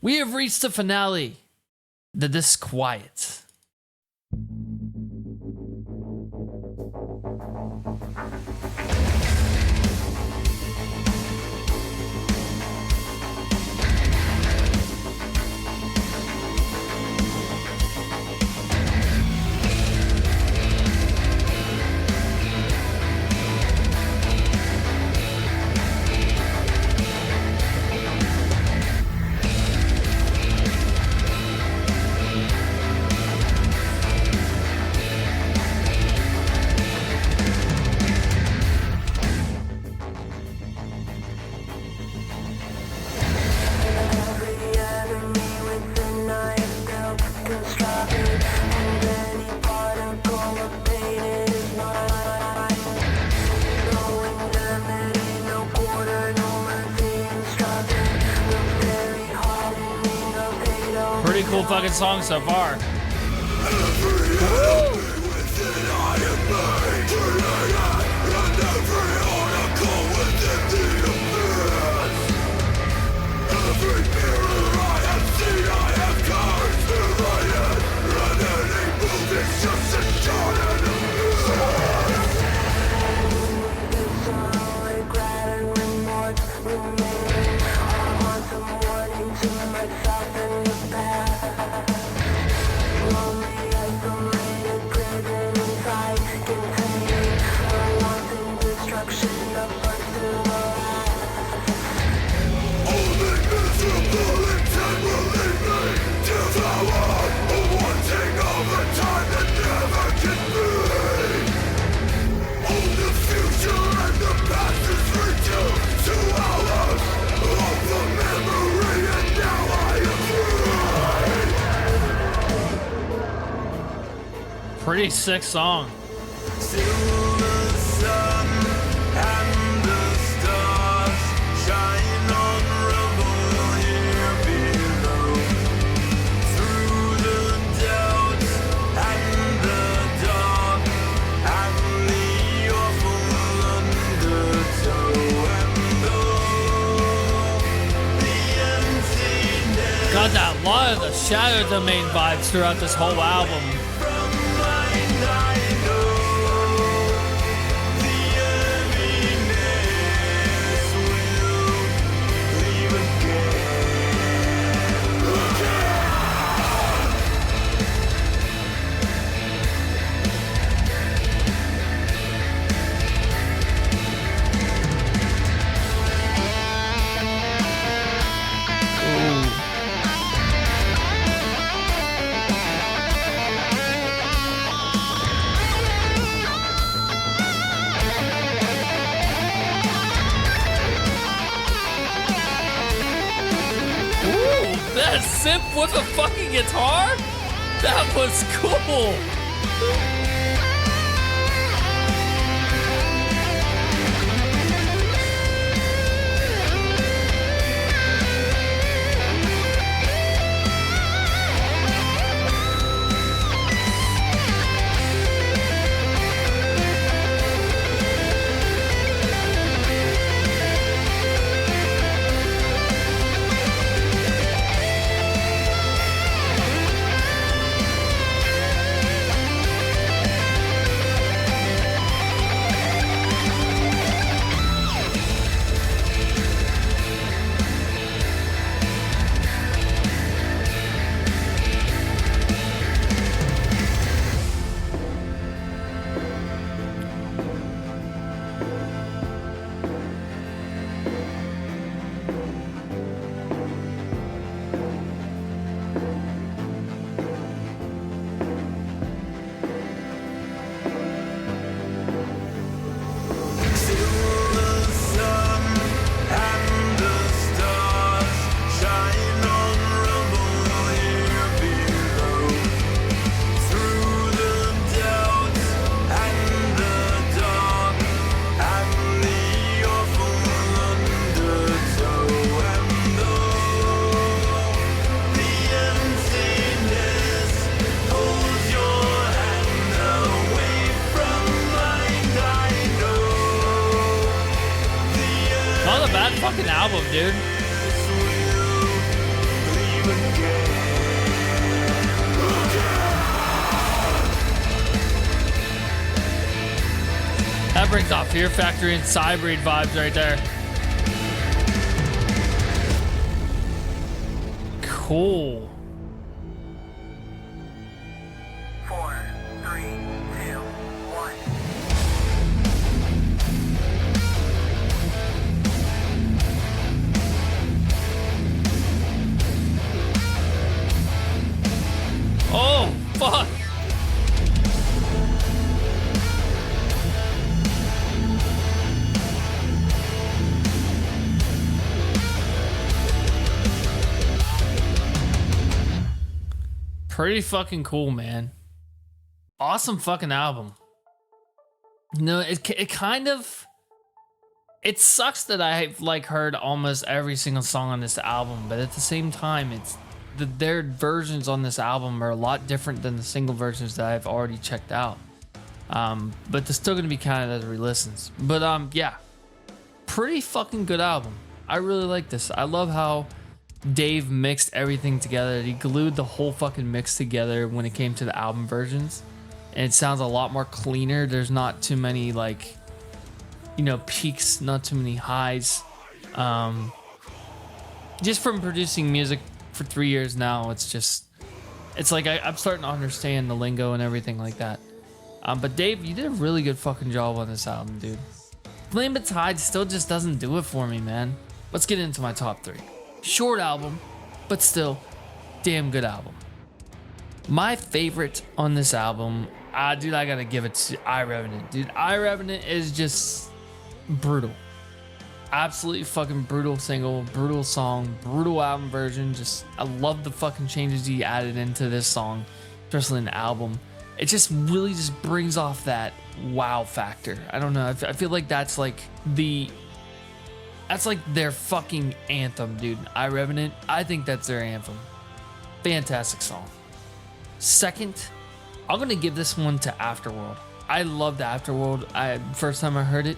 We have reached the finale, the Disquiet. Pretty cool fucking song so far. Pretty sick song. Got that lot of the Shadow Domain vibes throughout this whole album. That synth with a fucking guitar? That was cool. Not a bad fucking album, dude. Got Fear Factory and Cybreed vibes right there. Cool. 4, 3, 2, 1. Oh, fuck. Pretty fucking cool, man. Awesome fucking album. No, it kind of, it sucks that I've like heard almost every single song on this album, but at the same time, it's their versions on this album are a lot different than the single versions that I've already checked out. But they're still gonna be counted as re-listens. But yeah, pretty fucking good album. I really like this. I love how Dave mixed everything together. He glued the whole fucking mix together when it came to the album versions, and it sounds a lot more cleaner. There's not too many like, you know, peaks, not too many highs. Just from producing music for 3 years now, it's like I'm starting to understand the lingo and everything like that. But Dave, you did a really good fucking job on this album, dude. Flame of Tide still just doesn't do it for me, man. Let's get into my top 3. Short album, but still damn good album. My favorite on this album, dude, I gotta give it to I Revenant. Dude, I Revenant is just brutal. Absolutely fucking brutal single, brutal song, brutal album version. Just, I love the fucking changes he added into this song, especially in the album. It just really just brings off that wow factor. I don't know. I feel like that's like their fucking anthem, dude. I Revenant. I think that's their anthem. Fantastic song. Second, I'm gonna give this one to Afterworld. I love the Afterworld. First time I heard it,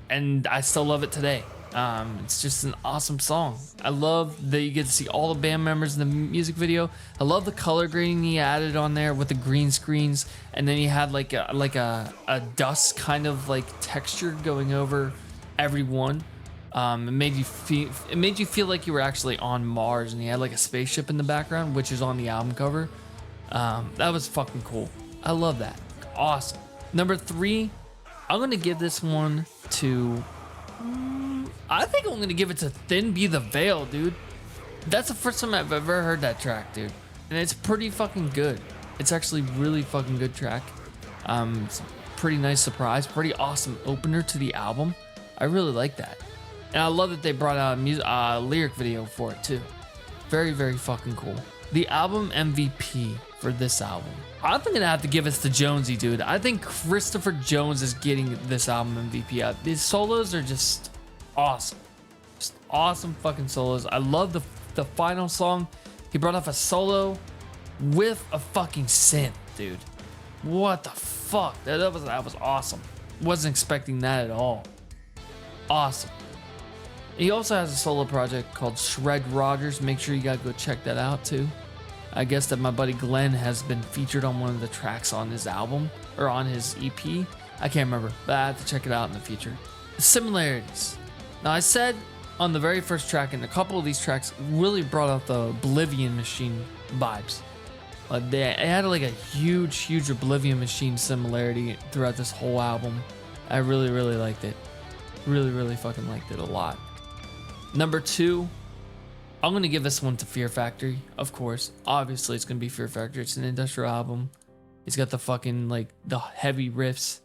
and I still love it today. It's just an awesome song. I love that you get to see all the band members in the music video. I love the color grading he added on there with the green screens, and then he had like a dust kind of like texture going over everyone. It made you feel like you were actually on Mars, and he had like a spaceship in the background, which is on the album cover. That was fucking cool. I love that. Awesome. Number 3, I'm gonna give this one to. I think I'm gonna give it to Thin Be the Veil, dude. That's the first time I've ever heard that track, dude, and it's pretty fucking good. It's actually really fucking good track. It's a pretty nice surprise, pretty awesome opener to the album. I really like that, and I love that they brought out a lyric video for it too. Very, very fucking cool. The album MVP for this album, I think I'm gonna have to give it to Jonesy, dude. I think Christopher Jones is getting this album MVP. These solos are just awesome. Just awesome fucking solos. I love the final song. He brought off a solo with a fucking synth, dude. What the fuck? That was awesome. Wasn't expecting that at all. Awesome. He also has a solo project called Shred Rogers. Make sure you gotta go check that out too. I guess that my buddy Glenn has been featured on one of the tracks on his album, or on his EP. I can't remember, but I have to check it out in the future. Similarities. Now, I said on the very first track, and a couple of these tracks really brought out the Oblivion Machine vibes. They had like a huge Oblivion Machine similarity throughout this whole album. I really liked it. Really fucking liked it a lot. Number 2, I'm gonna give this one to Fear Factory. Of course, obviously it's gonna be Fear Factory. It's an industrial album. It's got the fucking like the heavy riffs.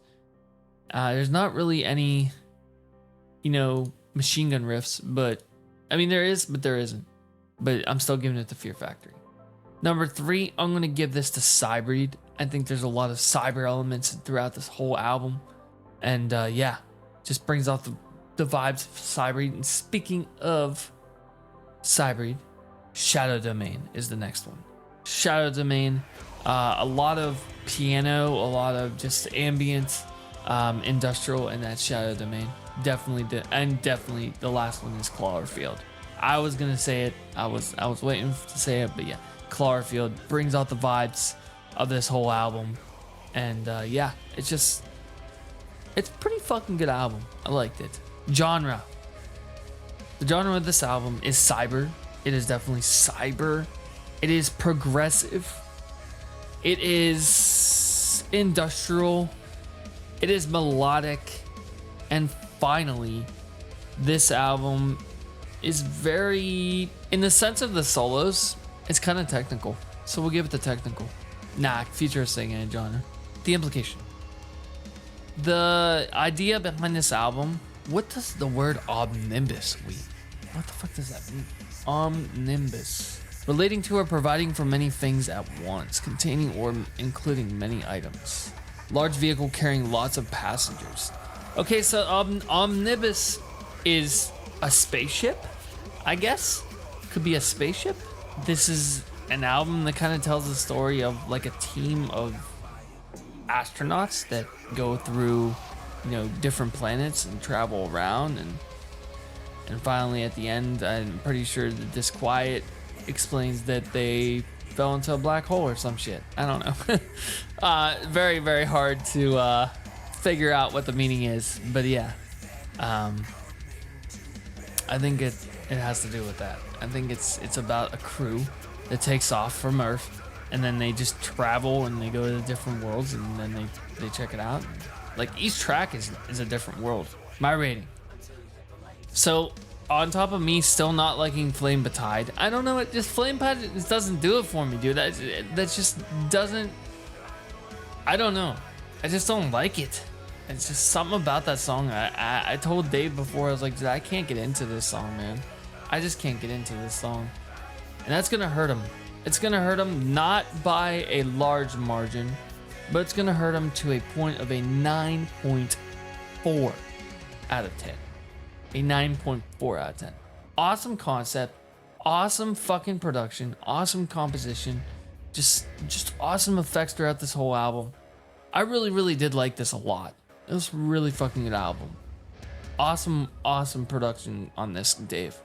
There's not really any, machine gun riffs, but I mean there is, but there isn't. But I'm still giving it to Fear Factory. Number 3, I'm gonna give this to Cybreed. I think there's a lot of cyber elements throughout this whole album, and yeah, just brings off the vibes of Cybreed. And speaking of Cybreed, Shadow Domain is the next one. Shadow Domain, a lot of piano, a lot of just ambient, industrial, and that's Shadow Domain. Definitely the last one is Cloverfield. I was gonna say it. I was waiting to say it, but yeah, Cloverfield brings out the vibes of this whole album, and yeah, it's just It's a pretty fucking good album. I liked it. Genre. The genre of this album is cyber. It is definitely cyber. It is progressive. It is industrial. It is melodic. And finally, this album is very, in the sense of the solos, it's kind of technical. So we'll give it the technical. Nah, futuristic and genre. The implication. The idea behind this album, what does the word omnibus mean? What the fuck does that mean? Omnibus. Relating to or providing for many things at once, containing or including many items. Large vehicle carrying lots of passengers. Okay, so omnibus is a spaceship, I guess? Could be a spaceship? This is an album that kind of tells the story of like a team of astronauts that go through, you know, different planets and travel around, and finally at the end, I'm pretty sure the Disquiet explains that they fell into a black hole or some shit. I don't know. Very, very hard to figure out what the meaning is, but yeah, I think it has to do with that. I think it's about a crew that takes off from Earth, and then they just travel and they go to different worlds, and then they check it out. Like each track is a different world. My rating. So on top of me still not liking Flame Betide, I don't know, it just Flame Betide just doesn't do it for me, dude. That just doesn't, I don't know. I just don't like it. It's just something about that song. I told Dave before, I was like, dude, I can't get into this song, man. I just can't get into this song. And that's gonna hurt him. It's gonna hurt him not by a large margin, but it's gonna hurt him to a point of a 9.4 out of 10. A 9.4 out of 10. Awesome concept, awesome fucking production, awesome composition, just awesome effects throughout this whole album. I really did like this a lot. It was a really fucking good album. Awesome production on this, Dave.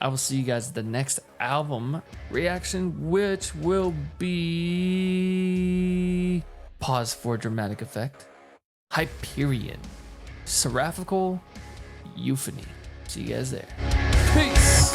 I will see you guys at the next album reaction, which will be, pause for dramatic effect, Hyperion, Seraphical Euphony. See you guys there. Peace.